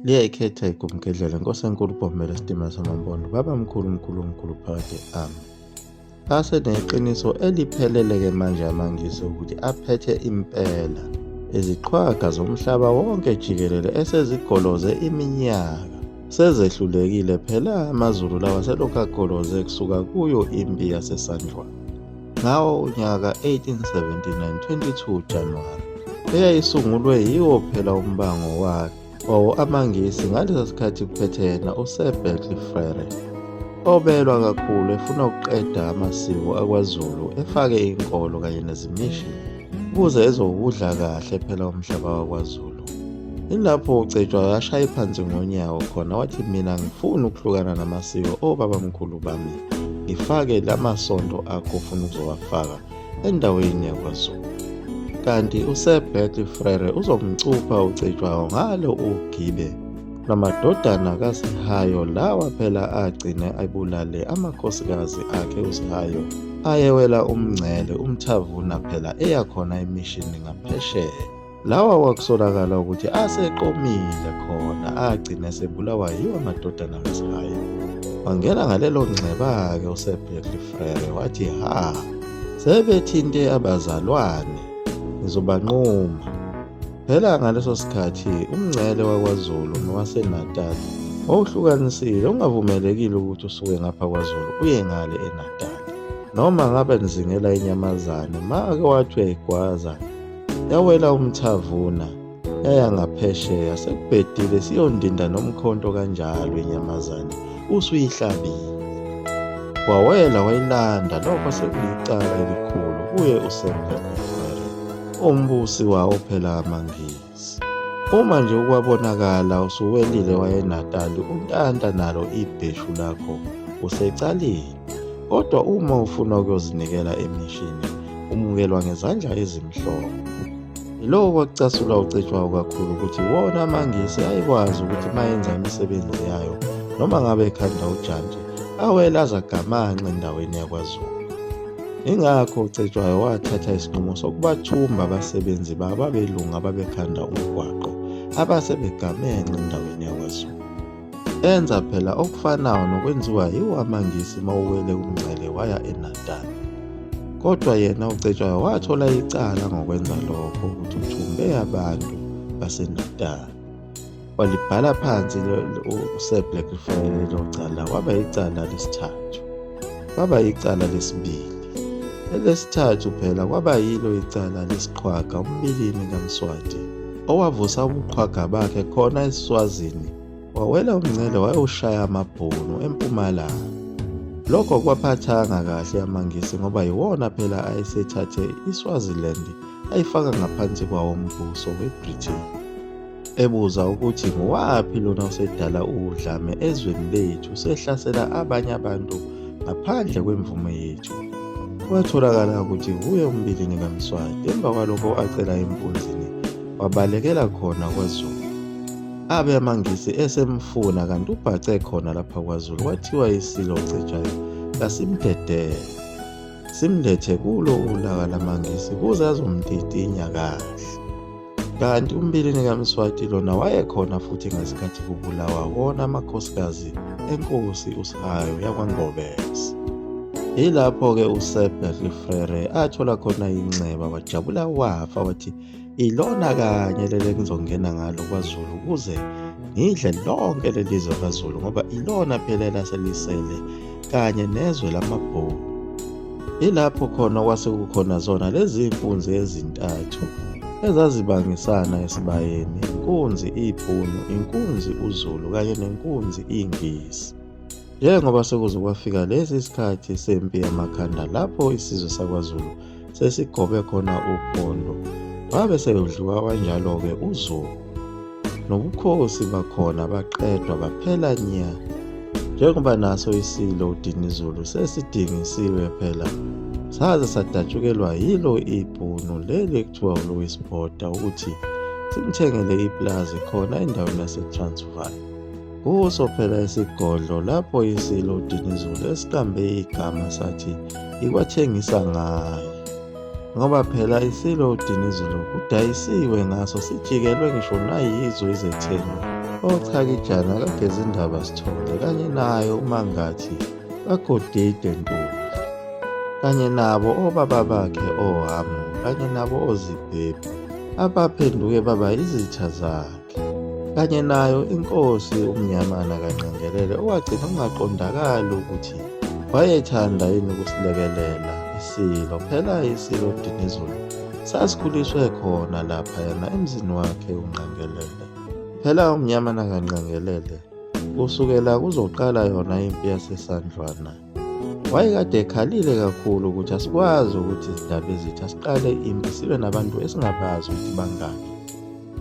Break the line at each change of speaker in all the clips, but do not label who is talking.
Liyayikhetha igumgedlela Nkosi enkulu uBhomela Sitima Samampondo, baba mkhulu mkhulu mkhulu phakathi ami. Aseneqiniso eliphelele-ke manje amangisi ukuthi aphethe impela iziqhwaga zomhlaba wonke jikelele esezigoloze iminyaka. Sezehlulekile phela amaZulu lawa selokhu agoloze kusuka kuyo impi yaseSandjwana. Ngawo unyaka 1879, 22 Januwari, eyayisungulwe yiwo phela umbango wawo amangisi ngaleso sikhathi kuphethe yena uSir Berkeley Frere, obelwa kakhulu efuna ukuqeda amasiko akwaZulu efake inkolo kanye nezimishini ukuze ezowudla kahle phela umhlaba wakwaZulu. Ilapho uCetshwayo ashaya phansi ngonyawo khona wathi mina ngifuna ukuhlukana namasiko obabamkhulu bami, ngifake lamasonto akho ufuna ukuzowafaka endaweni yakwaZulu. Kanti uSir Berkeley Frere uzomcupha uCetshwayo ngalo ugibe namadodana kaSihayo lawa phela agcine abulale amakhosikazi akhe uSihayo ayewela umngcele uMthavuna phela eyakhona emishini ngaphesheya. Lawa wakusolakala ukuthi aseqomile khona agcine sebulawa yiwo amadodana kaSihayo. Wangena ngalelo ngceba-ke uSir Berkeley Frere wathi sebethinte abazalwane ngizobanquma. Phela ngaleso sikhathi umngcele wakwaZulu nowaseNatali wawuhlukanisile, ungavumelekile ukuthi usuke ngapha kwaZulu uye ngale eNatali. Noma ngabe nizingela inyamazane make wathi uyayigwaza yawela uMthavuna yaya ngaphesheya, sekubhedile siyondinda nomkhonto kanjalo inyamazane usuyihlabile. Wawela wayilanda lokho sekuyicala elikhulu kuye uSir Berkeley Frere, umbusi wawo phela amangisi. Uma nje ukwabonakala usuwelile wayeNatali, untanta nalo ibheshu lakho usecaleni. Kodwa uma ufuna ukuyozinikela emishini umukelwa ngezandla ezimhlophe. Yiloko kwakucasula uCetshwayo kakhulu ukuthi wona amangisi ayikwazi ukuthi mayenza imisebenzi yayo noma ngabe ekhanda ujantshi awela azagamanxe endaweni yakwaZulu. Ingakho uCetshwayo wathatha isinqumo sokubathumba abasebenzi babo abelungu ababekhanda umgwaqo abasebegamenxe endaweni yakwaZulu. Enza phela okufanayo nokwenziwa yiwo amangisi mawuwele umngcele waya eNatali. Kodwa yena uCetshwayo wathola icala ngokwenza lokho ukuthi uthumbe abantu baseNatali. Walibhala phansi uSir Berkeley Frere lelo cala, waba icala lesithathu, kwaba icala lesibili. Elesithathu phela kwaba yilo icala lesiqhwaga umbilini kaMswati owavusa ubuqhwaga bakhe khona eSwazini, wawela umngcele wayowushaya amabhunu eMpumalanga. Lokho kwaphathanga kahle amangisi ngoba yiwona phela ayesethathe iSwaziland ayifaka ngaphansi kwawo umbuso weBritain, ebuza ukuthi ngowaphi lona osedala udlame ezweni lethu sehlasela abanye abantu ngaphandle kwemvume yethu. Kwatholakala ukuthi kuye umbilini kaMswati. Emva kwalokho acela empunzini wabalekela khona kwaZulu. Abe amangisi esemfuna kanti ubhace khona lapha kwaZulu, kwathiwa isilo uCetshwayo kasimdedele simlethe kulo ulaka lamangisi kuze azomtitinya kahle. Kanti umbilini kaMswati lona wayekhona futhi ngesikhathi kubulawa wona amakhosikazi enkosi uSihayo yakwaNgobese. Ilapho-ke uSir Berkeley Frere athola khona inceba, wajabula wafa wathi ilona kanye leli engizongena ngalo kwaZulu ukuze ngidle lonke lelizwe kwaZulu ngoba ilona phela elaselisele kanye nezwe lamabhunu. Ilapho khona kwasekukhona zona lezi inkunzi ezintathu ezazibangisana esibayeni, inkunzi ibhunu, inkunzi uZulu kanye nenkunzi ingisi. Njengoba sekuze kwafika lesi sikhathi sempi yamakhanda lapho isizwe sakwaZulu sesigobe khona uphondo, wabe seyudliwa kanjalo-ke uZulu nobukhosi bakhona baqedwa baphela nya. Njengoba naso isilo uDinizulu sesidingisiwe phela, saze sadatshukelwa yilo ibhunu leli ekuthiwa uLouis Botha ukuthi simthengele iplazi khona endaweni yaseTransvaal. Kuso phela isigodlo lapho isilo uDinizulu esiqambe igama sathi ikwathengisa ngayo, ngoba phela isilo uDinizulu kudayisiwe ngaso sijikelwe ngisho nayizwe izethengu oChakijana kaGezindaba Sithole kanye naye uMangathi kaGodide Ntuli, kanye nabo obaba bakhe oHamu kanye nabo oZibhebhu abaphenduke baba izitha zakhe, kanye nayo inkosi uMnyamana kaNgqengelele owagcina kungaqondakali ukuthi wayethanda yini ukusilekelela iSilo. Phela iSilo Dinizulu sasikhuliswe khona laphayana emzini wakhe uNgqengelele. Phela uMnyamana kaNgqengelele kusukela kuzoqala yona impi yaseSandlwana wayekade ekhalile kakhulu ukuthi asikwazi ukuthi izindaba ezithi asiqale impi sibe nabantu esingabazi ukuthi bangaki.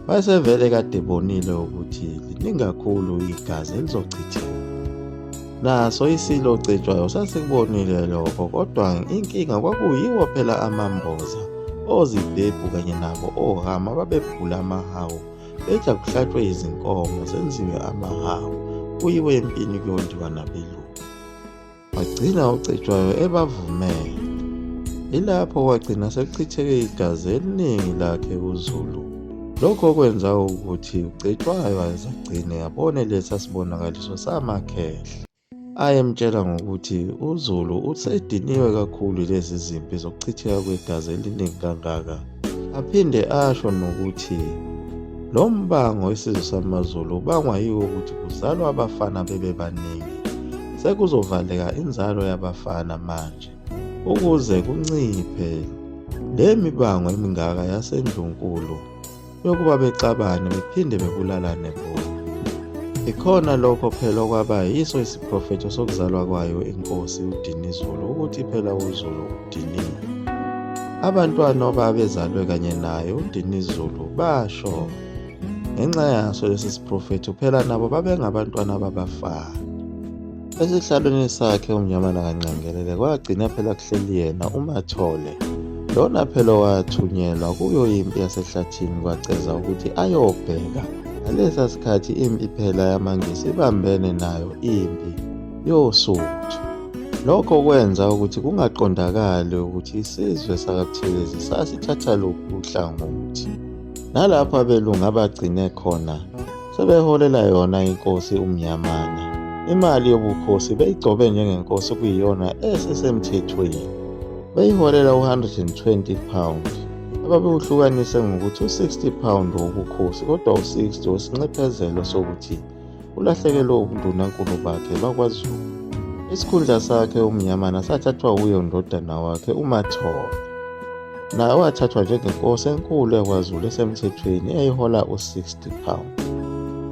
Wayesevele kade ebonile ukuthi liningi kakhulu igazi elizochitheka. Naso iSilo Cetshwayo sasikubonile lokho, kodwa inkinga kwakuyiwo phela amamboza oZibhebhu kanye nabo oHamu ababebhula amahawu beja kuhlatshwe izinkomo zenziwe amahawu kuyiwe empini kuyondiwa nabelungu. Wagcina uCetshwayo ebavumele. Ilapho kwagcina sekuchitheke igazi eliningi lakhe uZulu. Lokho kwenza ukuthi uCetshwayo ayezagcine abone lesa sibonakaliso samakhehla. Ayemtshela ngokuthi uZulu usediniwe kakhulu lezi zimpi zokuchitheka kwegazi eliningi kangaka. Aphinde asho nokuthi lo mbango wesizwe samaZulu ubangwa yiwo ukuthi kuzalwa abafana bebe baningi. Sekuzovaleka inzalo yabafana manje ukuze kunciphe le mibango emingaka yaseNdlunkulu yokuba bexabane bephinde bebulalane bona. Ikhona lokho phela okwaba yiso isiprofetho sokuzalwa kwayo inkosi uDinizulu ukuthi phela uZulu udiniwe. Abantwana ababezalwe kanye naye uDinizulu basho ngenxa yaso lesi siprofetho phela nabo babengabantwana babafana. Esihlalweni sakhe uMnyamana kaNgqengelele kwagcina phela kuhleli yena uMathole, lona phela wathunyelwa kuyo impi yasehlathini kwaceza ukuthi ayobheka ngalesa sikhathi impi phela yamaNgisi ibambene nayo impi yoSuthu. Lokho kwenza ukuthi kungaqondakali ukuthi isizwe sakaButhelezi sasithatha lokhu uhlangothi. Nalapho abelungu abagcine khona sebeholela yona inkosi uMnyamana. Imali yobukhosi beyigcobe njengenkosi okuyiyona esesemthethweni. Beyiholela u120 pound ababewuhlukanise ngokuthi u60 pound wobukhosi kodwa u60 wesincephezelo sokuthi ulahlekelwe ubundunankulu bakhe bakwaZulu. Isikhundla sakhe uMnyamana sathathwa uye undodana wakhe uMathole, naye wathathwa njengenkosi enkulu yakwaZulu esemthethweni eyayihola u60 pound.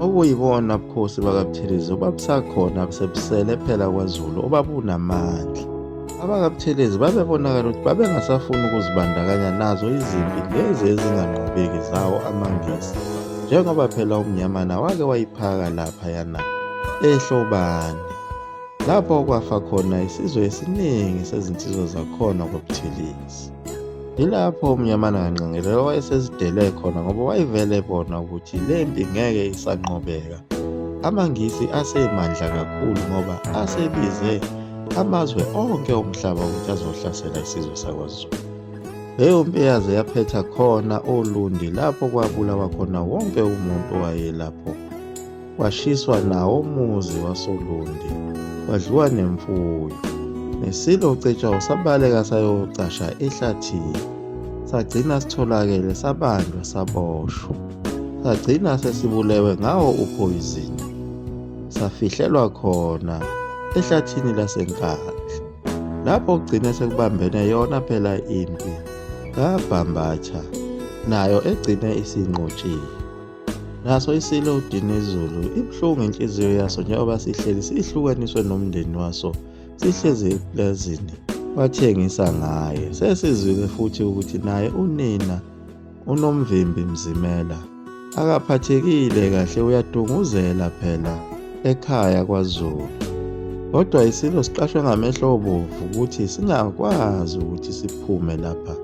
Okuyibona ubukhosi bakaButhelezi obabusakhona busebusele phela kwaZulu obabunamandla. AbakaButhelezi babebonakala ukuthi babengasafuni ukuzibandakanya nazo izimpi lezi ezinganqobeki zawo amaNgisi, njengoba phela uMnyamana wake wayiphaka laphayana eHlobane, lapho kwafa khona isizwe esiningi sezinsizwa zakhona kwaButhelezi. Yilapho uMnyamana kaNgqengelele wayesezidele khona ngoba wayevele ebona ukuthi le mpi ngeke isanqobeka. AmaNgisi asemandla kakhulu ngoba asebize amazwe onke omhlaba ukuthi azohlasela isizwe sakwaZulu. Leyo mpi yaze yaphetha khona oLundi lapho kwabulawa khona wonke umuntu owayelapho. Kwashiswa nawo umuzi wasoLundi, kwadliwa nemfuyo. NeSilo Cetshwayo sabaleka sayocasha ehlathini. Sagcina sitholakele sabanjwa saboshwa. Sagcina sesibulewe ngawo uphoyizini. Safihlelwa khona ehlathini laseNkandla. Lapho kugcine sekubambene yona phela impi kaBhambatha nayo egcine isinqotshiwe. Naso iSilo Dinizulu ibuhlungu inhliziyo yaso njengoba sihleli sihlukaniswe nomndeni waso sihlezi eplazini wathengisa ngaye. Sesizwile futhi ukuthi naye unina uNomvimbi Mzimela akaphathekile kahle, uyadunguzela phela ekhaya kwaZulu. Kodwa iSilo siqashwe ngamehlo obovu ukuthi singakwazi ukuthi siphume lapha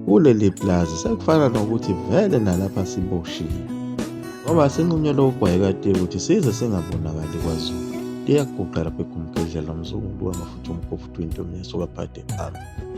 kuleli plaza. Sekufana nokuthi vele nalapha siboshiwe ngoba sinqunyelwe ugwayekade ukuthi size singabonakali kwaZulu. Liyaguqa lapha eGumgedlela Mzungu amafutha umkhofu 20 yesuka phade phambili.